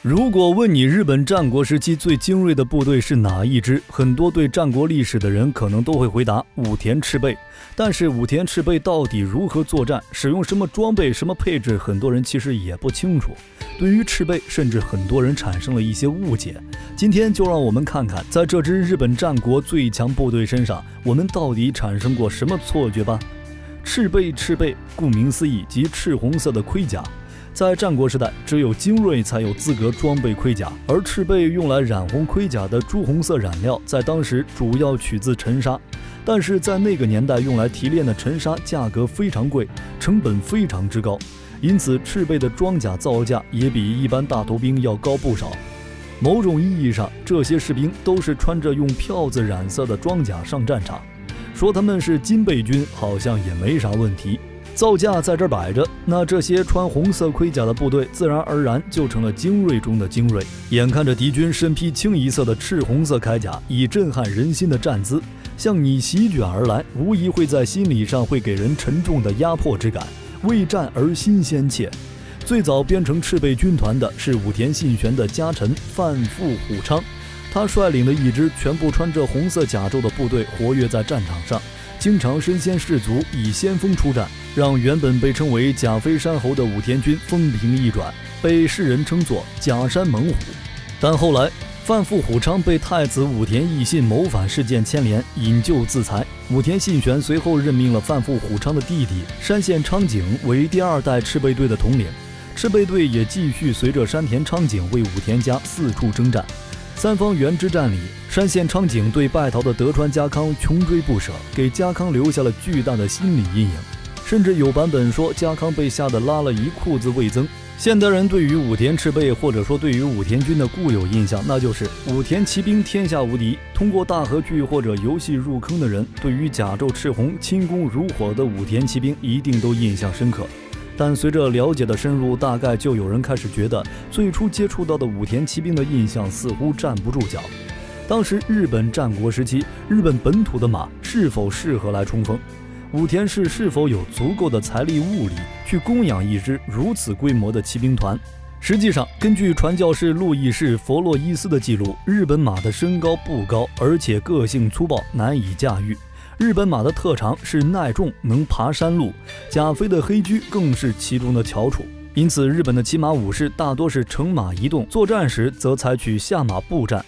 如果问你日本战国时期最精锐的部队是哪一支，很多对战国历史的人可能都会回答武田赤备。但是武田赤备到底如何作战，使用什么装备、什么配置，很多人其实也不清楚。对于赤备，甚至很多人产生了一些误解。今天就让我们看看，在这支日本战国最强部队身上，我们到底产生过什么错觉吧。赤备，顾名思义，即赤红色的盔甲。在战国时代，只有精锐才有资格装备盔甲，而赤备用来染红盔甲的朱红色染料，在当时主要取自沉沙，但是在那个年代用来提炼的沉沙价格非常贵，成本非常之高，因此赤备的装甲造价也比一般大头兵要高不少。某种意义上，这些士兵都是穿着用票子染色的装甲上战场，说他们是金备军好像也没啥问题。造价在这摆着，那这些穿红色盔甲的部队自然而然就成了精锐中的精锐。眼看着敌军身披清一色的赤红色铠甲，以震撼人心的站姿向你席卷而来，无疑会在心理上会给人沉重的压迫之感，为战而心先切。最早编成赤备军团的是武田信玄的家臣范富虎昌，他率领的一支全部穿着红色甲胄的部队活跃在战场上，经常身先士卒，以先锋出战，让原本被称为甲飞山侯的武田军风平一转，被世人称作甲山猛虎。但后来范富虎昌被太子武田义信谋反事件牵连，引咎自裁。武田信玄随后任命了范富虎昌的弟弟山县昌景为第二代赤备队的统领，赤备队也继续随着山田昌景为武田家四处征战。三方原之战里，山县昌景对败逃的德川家康穷追不舍，给家康留下了巨大的心理阴影，甚至有版本说家康被吓得拉了一裤子味增。现代人对于武田赤备或者说对于武田军的固有印象，那就是武田骑兵天下无敌。通过大河剧或者游戏入坑的人，对于甲胄赤红、轻功如火的武田骑兵一定都印象深刻。但随着了解的深入，大概就有人开始觉得最初接触到的武田骑兵的印象似乎站不住脚。当时日本战国时期，日本本土的马是否适合来冲锋？武田氏是否有足够的财力物力去供养一支如此规模的骑兵团？实际上，根据传教士路易士弗洛伊斯的记录，日本马的身高不高，而且个性粗暴，难以驾驭。日本马的特长是耐重，能爬山路，甲飞的黑驹更是其中的翘楚。因此，日本的骑马武士大多是乘马移动，作战时则采取下马步战。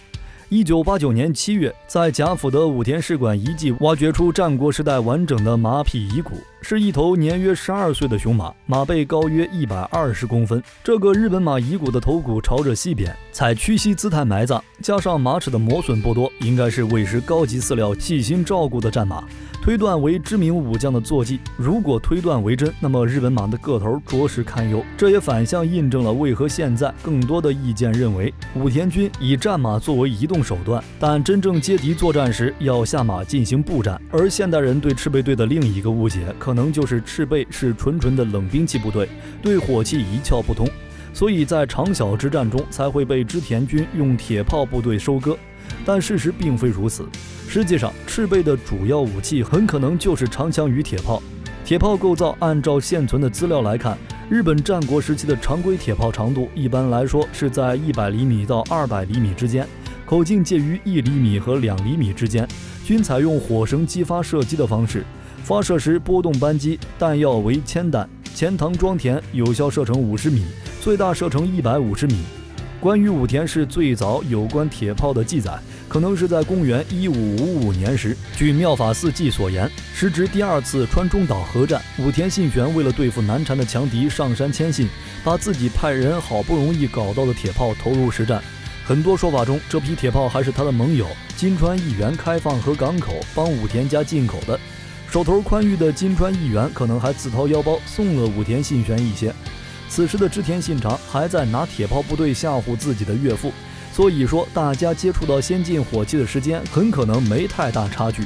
1989年7月，在甲府的武田士馆遗迹挖掘出战国时代完整的马匹遗骨，是一头年约12岁的雄马，马背高约120公分。这个日本马遗骨的头骨朝着西边，采屈膝姿态埋葬，加上马齿的磨损不多，应该是喂食高级饲料、细心照顾的战马。推断为知名武将的坐骑，如果推断为真，那么日本马的个头着实堪忧。这也反向印证了为何现在更多的意见认为武田军以战马作为移动手段，但真正接敌作战时要下马进行步战。而现代人对赤备队的另一个误解，可能就是赤备是纯的冷兵器部队，对火器一窍不通，所以在长筱之战中才会被织田军用铁炮部队收割。但事实并非如此，实际上赤备的主要武器很可能就是长枪与铁炮。铁炮构造按照现存的资料来看，日本战国时期的常规铁炮长度一般来说是在100厘米到200厘米之间，口径介于1厘米和2厘米之间，均采用火绳激发射击的方式，发射时波动扳机，弹药为铅弹，前膛装填，有效射程50米，最大射程150米。关于武田氏最早有关铁炮的记载，可能是在公元1555年时，据妙法寺记所言，时值第2次川中岛合战，武田信玄为了对付难缠的强敌上山谦信，把自己派人好不容易搞到的铁炮投入实战。很多说法中，这批铁炮还是他的盟友金川义元开放和港口帮武田家进口的。手头宽裕的金川义元可能还自掏腰包送了武田信玄一些。此时的织田信长还在拿铁炮部队吓唬自己的岳父，所以说大家接触到先进火器的时间很可能没太大差距。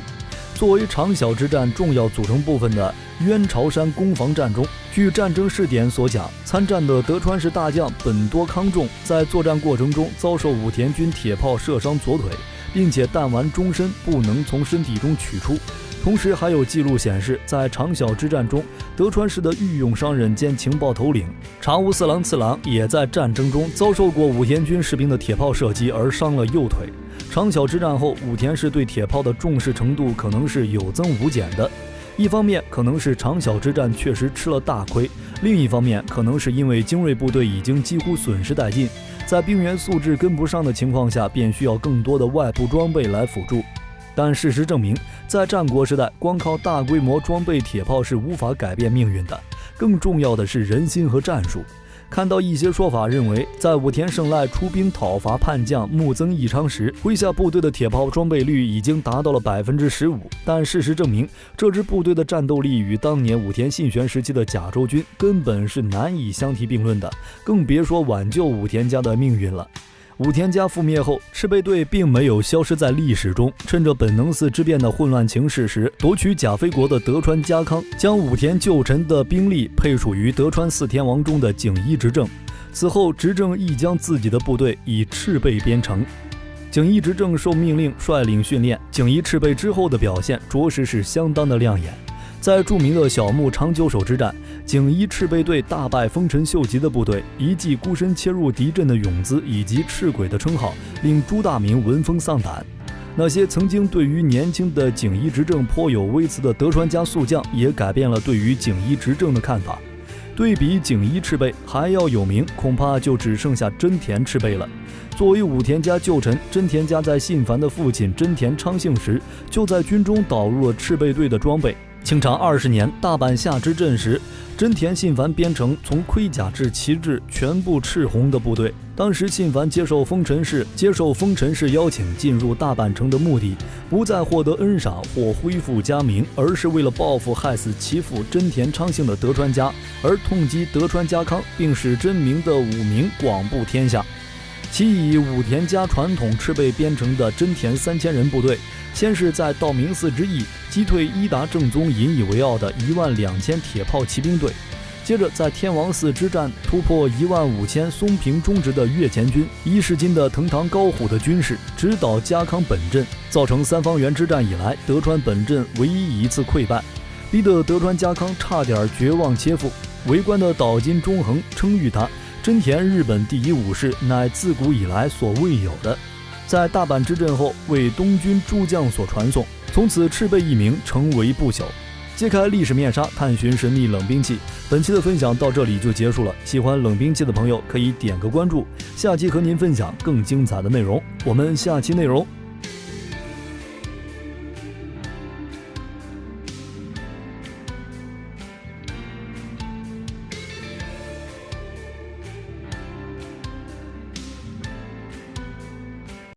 作为长筱之战重要组成部分的渊朝山攻防战中，据战争事典所讲，参战的德川氏大将本多康重在作战过程中遭受武田军铁炮射伤左腿，并且弹丸终身不能从身体中取出，同时还有记录显示，在长筱之战中，德川氏的御用商人兼情报头领茶屋四郎次郎也在战争中遭受过武田军士兵的铁炮射击而伤了右腿。长筱之战后，武田氏对铁炮的重视程度可能是有增无减的。一方面可能是长筱之战确实吃了大亏，另一方面可能是因为精锐部队已经几乎损失殆尽，在兵员素质跟不上的情况下，便需要更多的外部装备来辅助。但事实证明，在战国时代，光靠大规模装备铁炮是无法改变命运的，更重要的是人心和战术。看到一些说法认为，在武田胜赖出兵讨伐叛将木曾义昌时，麾下部队的铁炮装备率已经达到了 15%， 但事实证明，这支部队的战斗力与当年武田信玄时期的甲州军根本是难以相提并论的，更别说挽救武田家的命运了。武田家覆灭后，赤备队并没有消失在历史中，趁着本能寺之变的混乱情势时，夺取甲斐国的德川家康将武田旧臣的兵力配属于德川四天王中的景一执政。此后，执政亦将自己的部队以赤备编成。景一执政受命令率领训练，景一赤备之后的表现着实是相当的亮眼。在著名的小牧长久手之战，景一赤备队大败丰臣秀吉的部队，一骑孤身切入敌阵的勇姿以及赤鬼的称号，令朱大明闻风丧胆。那些曾经对于年轻的景一执政颇有微词的德川家宿将，也改变了对于景一执政的看法。对比景一赤备，还要有名，恐怕就只剩下真田赤备了。作为武田家旧臣，真田家在信繁的父亲真田昌幸时，就在军中导入了赤备队的装备。清朝20年大阪夏之阵时，真田信繁编成从盔甲至旗帜全部赤红的部队。当时信繁接受丰臣氏邀请进入大阪城的目的，不再获得恩赏或恢复家名，而是为了报复害死其父真田昌幸的德川家，而痛击德川家康，并使真名的武名广布天下。其以武田家传统赤备编成的真田3000人部队，先是在道明寺之役击退伊达正宗引以为傲的12000铁炮骑兵队，接着在天王寺之战突破15000松平忠直的越前军，伊势金的藤堂高虎的军士直捣家康本阵，造成三方原之战以来德川本阵唯一一次溃败，逼得德川家康差点绝望切腹。围观的岛津忠恒称誉他真田日本第一武士，乃自古以来所未有的。在大阪之阵后，为东军诸将所传颂，从此赤备一名成为不朽。揭开历史面纱，探寻神秘冷兵器。本期的分享到这里就结束了。喜欢冷兵器的朋友可以点个关注，下期和您分享更精彩的内容。我们下期内容